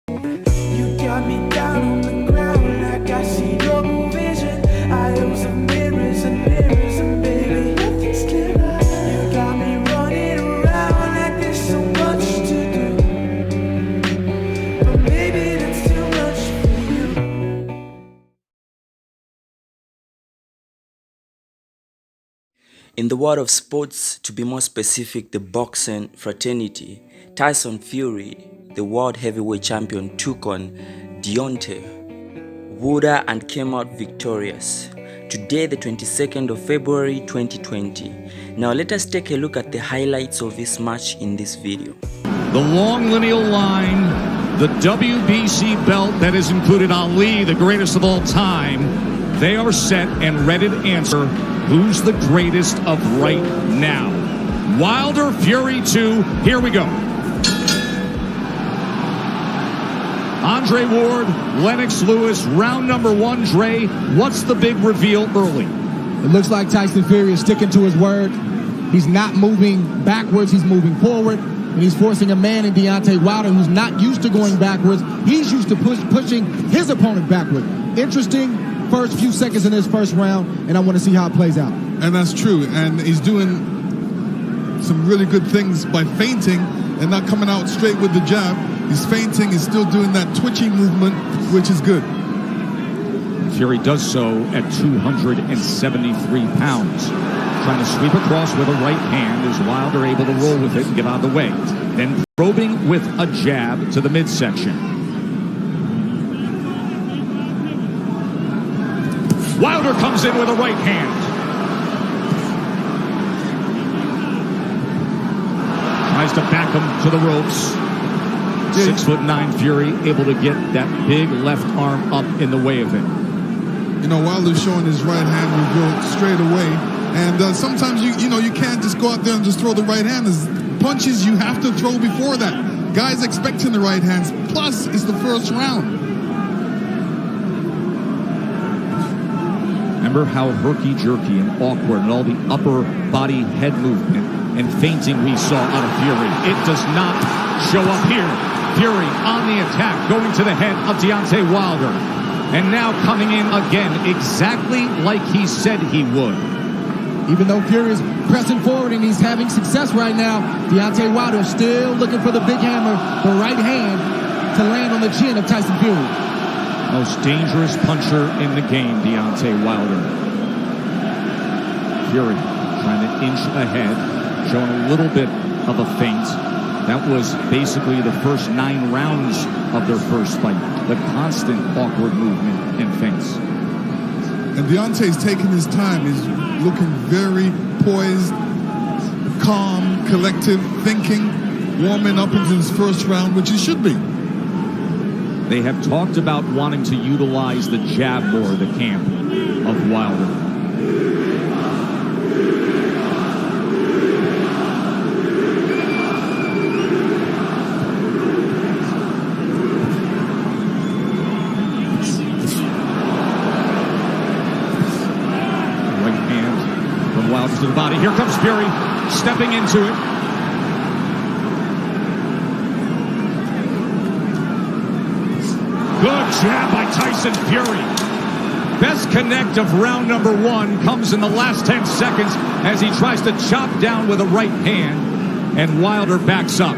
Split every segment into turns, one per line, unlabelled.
You got me down on the ground like I see no vision. I owe some mirrors and mirrors and baby, nothing's clearer. You got me running around like there's so much to do, but maybe that's too much for you.
In the world of sports, to be more specific, the boxing fraternity, Tyson Fury, the world heavyweight champion, took on Deontay Wilder and came out victorious. Today, the 22nd of February 2020. Now let us take a look at the highlights of this match in this video.
The long lineal line, the WBC belt that has included Ali, the greatest of all time. They are set and ready to answer who's the greatest of right now. Wilder, Fury 2, here we go. Andre Ward, Lennox Lewis, round number 1. Dre, what's the big reveal early?
It looks like Tyson Fury is sticking to his word. He's not moving backwards, he's moving forward. And he's forcing a man in Deontay Wilder who's not used to going backwards. He's used to pushing his opponent backward. Interesting first few seconds in this first round, and I want to see how it plays out.
And that's true. And he's doing some really good things by feinting and not coming out straight with the jab. He's feinting, he's still doing that twitching movement, which is good.
Fury does so at 273 pounds. Trying to sweep across with a right hand. Is Wilder able to roll with it and get out of the way? Then probing with a jab to the midsection. Wilder comes in with a right hand. Tries to back him to the ropes. 6'9" Fury able to get that big left arm up in the way of it.
You know, Wilder's showing his right hand will go straight away. And sometimes you can't just go out there and just throw the right hand. There's punches you have to throw before that. Guys expecting the right hands. Plus, it's the first round.
Remember how herky-jerky and awkward and all the upper body head movement and feinting we saw out of Fury. It does not show up here. Fury on the attack, going to the head of Deontay Wilder. And now coming in again, exactly like he said he would.
Even though Fury is pressing forward and he's having success right now, Deontay Wilder is still looking for the big hammer, the right hand, to land on the chin of Tyson Fury.
Most dangerous puncher in the game, Deontay Wilder. Fury trying to inch ahead, showing a little bit of a feint. That was basically the first 9 rounds of their first fight. The constant awkward movement and feints.
And Deontay's taking his time. He's looking very poised, calm, collective, thinking, warming up into his first round, which he should be.
They have talked about wanting to utilize the jab more, the camp of Wilder. To the body. Here comes Fury, stepping into it. Good jab by Tyson Fury. Best connect of round number 1 comes in the last 10 seconds as he tries to chop down with a right hand, and Wilder backs up.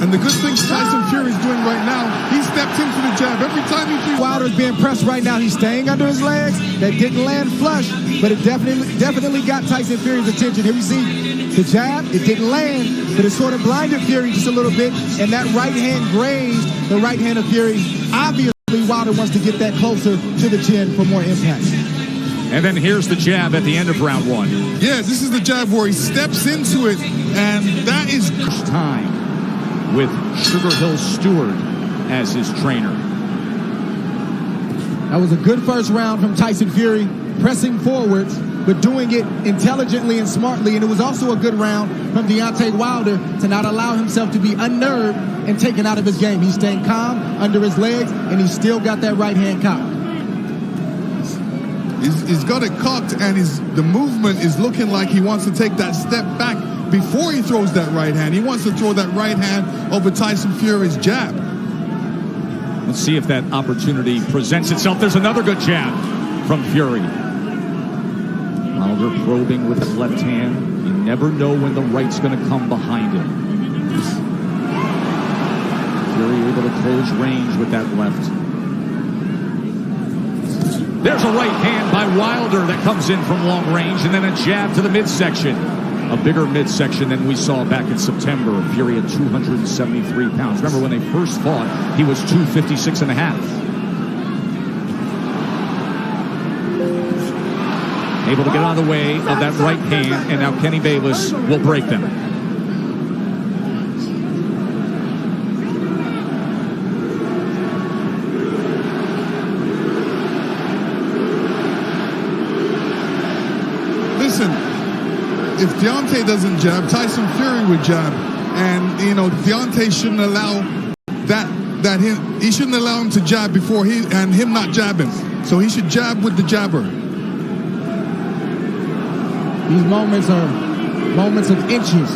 And the good thing Tyson Fury is doing right now, he stepped into the jab. Every time he feels
Wilder's being pressed right now, he's staying under his legs. That didn't land flush, but it definitely got Tyson Fury's attention. Here we see the jab, it didn't land, but it sort of blinded Fury just a little bit, and that right hand grazed the right hand of Fury. Obviously, Wilder wants to get that closer to the chin for more impact.
And then here's the jab at the end of round 1.
Yeah, this is the jab where he steps into it, and that is
time with Sugar Hill Stewart as his trainer.
That was a good first round from Tyson Fury, pressing forwards, but doing it intelligently and smartly. And it was also a good round from Deontay Wilder to not allow himself to be unnerved and taken out of his game. He's staying calm under his legs, and he's still got that right hand cocked.
He's got it cocked, and the movement is looking like he wants to take that step back before he throws that right hand. He wants to throw that right hand over Tyson Fury's jab.
Let's see if that opportunity presents itself. There's another good jab from Fury. Wilder probing with his left hand. You never know when the right's going to come behind him. Fury able to close range with that left. There's a right hand by Wilder that comes in from long range, and then a jab to the midsection. A bigger midsection than we saw back in September. Fury at 273 pounds. Remember when they first fought, he was 256 and a half. Able to get out of the way of that right hand, and now Kenny Bayless will break them.
Listen, if Deontay doesn't jab, Tyson Fury would jab, and you know Deontay shouldn't allow he shouldn't allow him to jab before him not jab him. So he should jab with the jabber.
These moments are moments of inches.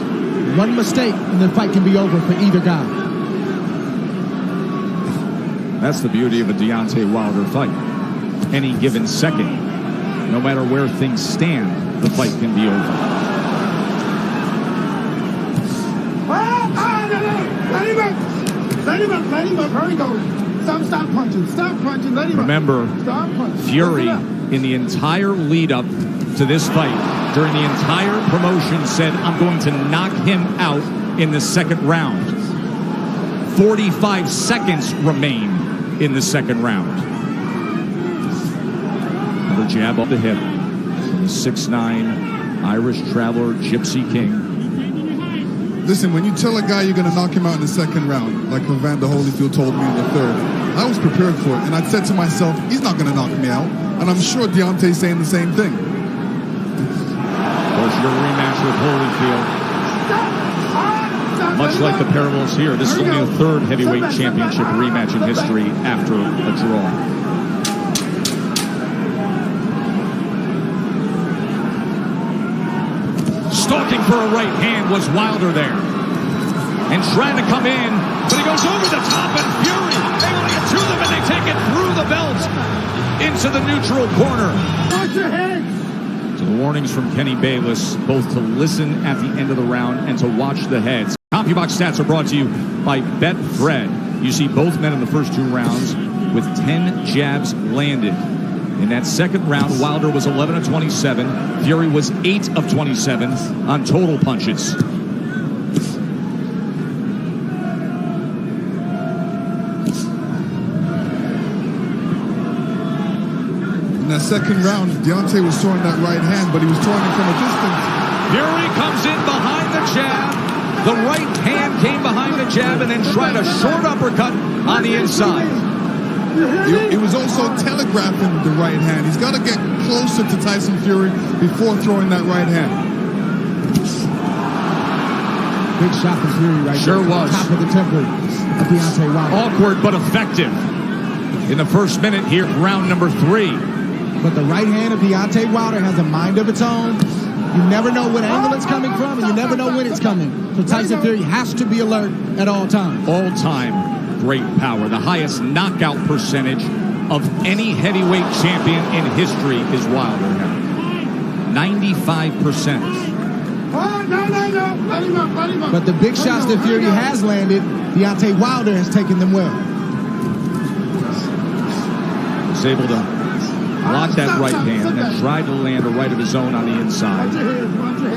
One mistake and the fight can be over for either guy.
That's the beauty of a Deontay Wilder fight. Any given second, no matter where things stand, the fight can be over.
Let him up. Hurry, go. Stop punching. Let him
Remember, Fury, in the entire lead up to this fight, during the entire promotion, said, I'm going to knock him out in the second round. 45 seconds remain in the second round. Another jab up the hip from the 6'9" Irish traveler, Gypsy King.
Listen, when you tell a guy you're going to knock him out in the second round, like Evander Holyfield told me in the third, I was prepared for it, and I said to myself, he's not going to knock me out. And I'm sure Deontay's saying the same thing.
Of course, your rematch with Holyfield, much like the parallels here, this is only the third heavyweight championship rematch in history after a draw. Stalking for a right hand was Wilder there. And trying to come in, but he goes over the top, and Fury able to get to them, and they take it through the belt into the neutral corner.
Watch your head.
So the warnings from Kenny Bayless, both to listen at the end of the round and to watch the heads. CompuBox stats are brought to you by Betfred. You see both men in the first two rounds with 10 jabs landed. In that second round, Wilder was 11 of 27. Fury was 8 of 27 on total punches.
In that second round, Deontay was throwing that right hand, but he was throwing it from a distance.
Fury comes in behind the jab. The right hand came behind the jab and then tried a short uppercut on the inside.
He was also telegraphing the right hand. He's got to get closer to Tyson Fury before throwing that right hand.
Big shot from Fury right
Sure
there.
was.
Top of the temple of Deontay Wilder.
Awkward but effective in the first minute here, round number 3.
But the right hand of Deontay Wilder has a mind of its own. You never know what angle it's coming from, and you never know when it's coming. So Tyson Fury has to be alert at all times.
All time great power. The highest knockout percentage of any heavyweight champion in history is Wilder now. 95%.
No.
But the big shots that Fury has landed, Deontay Wilder has taken them well.
Was able to block that right hand and tried to land a right of his own on the inside.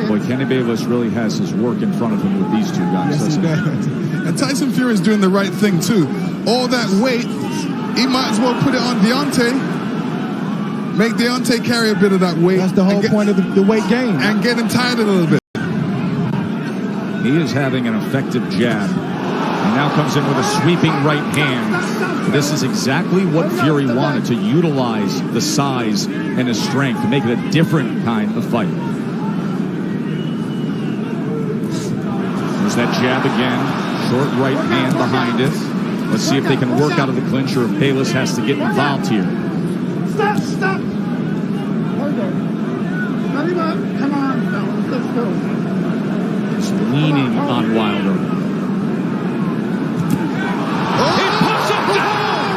Boy, Kenny Bayless really has his work in front of him with these two guys.
Yes, he does.
And Tyson Fury is doing the right thing, too. All that weight, he might as well put it on Deontay. Make Deontay carry a bit of that weight.
That's the whole point of the weight game.
And get him tired a little bit.
He is having an effective jab. And now comes in with a sweeping right hand. This is exactly what Fury wanted, to utilize the size and his strength to make it a different kind of fight. There's that jab again. Short right hand behind it. Let's see if they can work out of the clinch or if Bayless has to get involved here.
Stop. Hold on. Let him up. Come on, fellas. Let's go.
Just leaning on Wilder. He puts him down!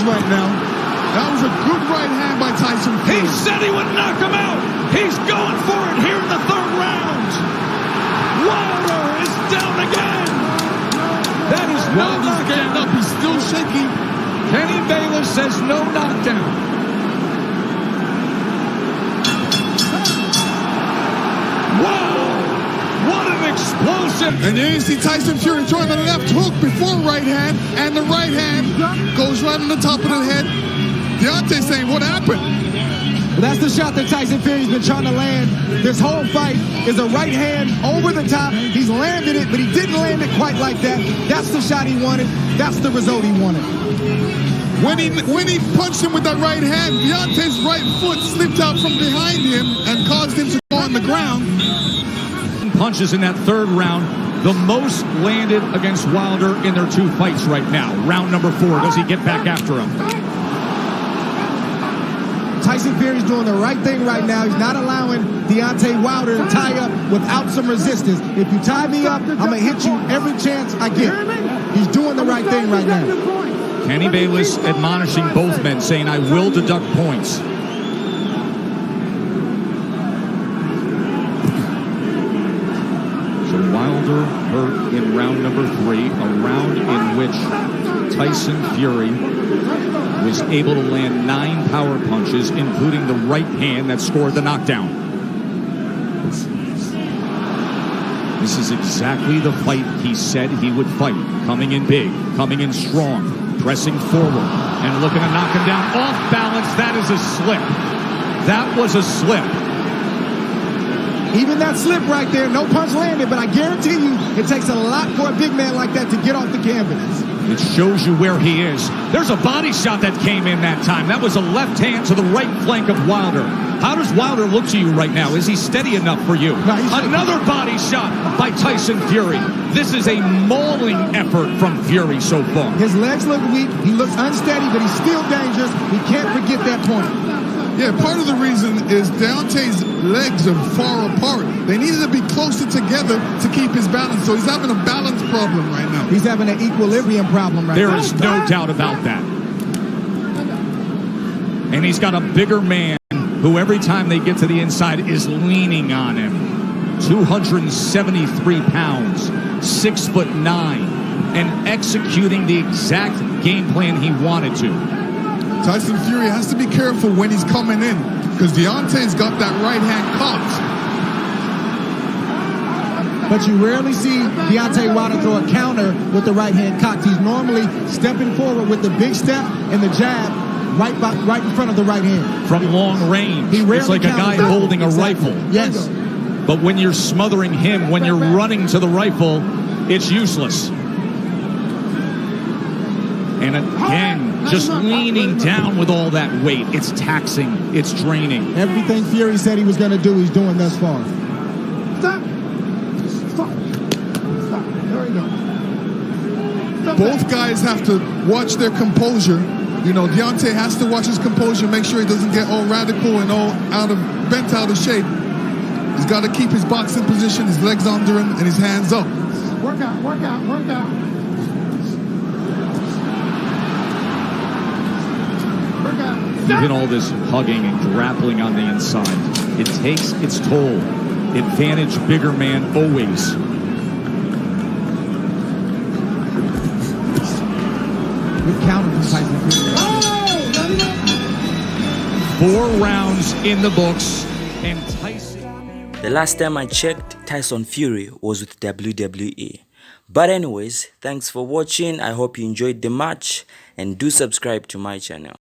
right now.
That was a good right hand by Tyson
He
Fury.
said he would knock him out. He's going for it here in the third round. Wilder is down again. That is no
Wilder's getting
knockdown.
up. He's still shaky.
Kenny Bayless says no knockdown. Wow! What an explosive!
And there you see Tyson Fury throwing the left hook before right hand, and the right hand goes right on the top of the head. Deontay saying, what happened?
Well, that's the shot that Tyson Fury's been trying to land. This whole fight is a right hand over the top. He's landed it, but he didn't land it quite like that. That's the shot he wanted. That's the result he wanted.
When he punched him with that right hand, Deontay's right foot slipped out from behind him and caused him to go on the ground.
Punches in that third round, the most landed against Wilder in their two fights right now. Round number 4, does he get back after him?
Tyson Fury's doing the right thing right now. He's not allowing Deontay Wilder to tie up without some resistance. If you tie me up, I'm going to hit you every chance I get. He's doing the right thing right now.
Kenny Bayless admonishing both men, saying, I will deduct points. So Wilder hurt in round number 3, a round in which Tyson Fury was able to land 9 power punches, including the right hand that scored the knockdown. This is exactly the fight he said he would fight. Coming in big, coming in strong, pressing forward, and looking to knock him down off balance. That is a slip. That was a slip.
Even that slip right there, no punch landed, but I guarantee you it takes a lot for a big man like that to get off the canvas.
It shows you where he is. There's a body shot that came in that time. That was a left hand to the right flank of Wilder. How does Wilder look to you right now? Is he steady enough for you?
No,
another body shot by Tyson Fury. This is a mauling effort from Fury so far.
His legs look weak. He looks unsteady, but he's still dangerous. We can't forget that point.
Yeah, part of the reason is Deontay's legs are far apart. They needed to be closer together to keep his balance. So he's having a balance problem right now.
He's having an equilibrium problem right now.
There is no doubt about that. And he's got a bigger man who every time they get to the inside is leaning on him. 273 pounds, 6'9", and executing the exact game plan he wanted to.
Tyson Fury has to be careful when he's coming in because Deontay's got that right hand cocked.
But you rarely see Deontay Wilder throw a counter with the right hand cocked. He's normally stepping forward with the big step and the jab right in front of the right hand.
From long range. It's like a guy holding a rifle.
Yes.
But when you're smothering him, when you're running to the rifle, it's useless. And again, just leaning down with all that weight. It's taxing. It's draining.
Everything Fury said he was going to do, he's doing thus far.
Stop. Stop. Stop. There we go. Stop.
Both guys have to watch their composure. You know, Deontay has to watch his composure, make sure he doesn't get all radical and all bent out of shape. He's got to keep his boxing position, his legs under him, and his hands up.
Work out, work out, work out.
Even all this hugging and grappling on the inside, it takes its toll. Advantage bigger man always.
Good counter from Tyson Fury.
4 rounds in the books, and Tyson.
The last time I checked, Tyson Fury was with WWE. But anyways, thanks for watching. I hope you enjoyed the match and do subscribe to my channel.